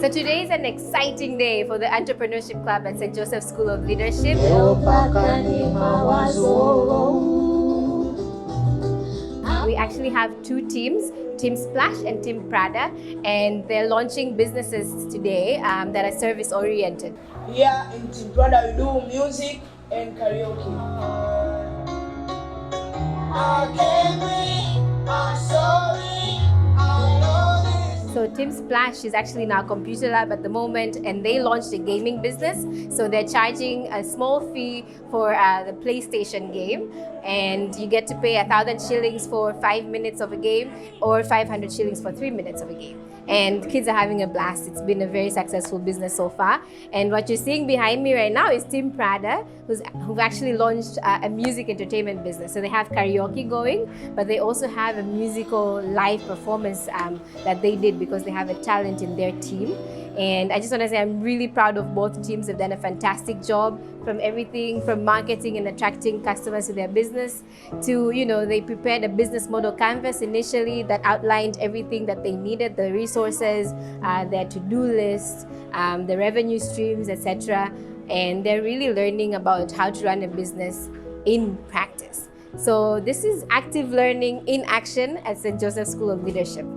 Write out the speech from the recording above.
So today is an exciting day for the Entrepreneurship Club at St. Joseph's School of Leadership. We actually have two teams, Team Splash and Team Prada, and they're launching businesses today that are service-oriented. Here in Team Prada, we do music and karaoke. So Team Splash is actually in our computer lab at the moment, and they launched a gaming business. So they're charging a small fee for the PlayStation game, and you get to pay 1,000 shillings for 5 minutes of a game or 500 shillings for 3 minutes of a game. And kids are having a blast. It's been a very successful business so far. And what you're seeing behind me right now is Team Prada, who've actually launched a music entertainment business. So they have karaoke going, but they also have a musical live performance that they did because they have a talent in their team. And I just want to say I'm really proud of both teams. They've done a fantastic job, from everything from marketing and attracting customers to their business to, they prepared a business model canvas initially that outlined everything that they needed, the resources, their to-do list, the revenue streams, etc. And they're really learning about how to run a business in practice. So this is active learning in action at St. Joseph's School of Leadership.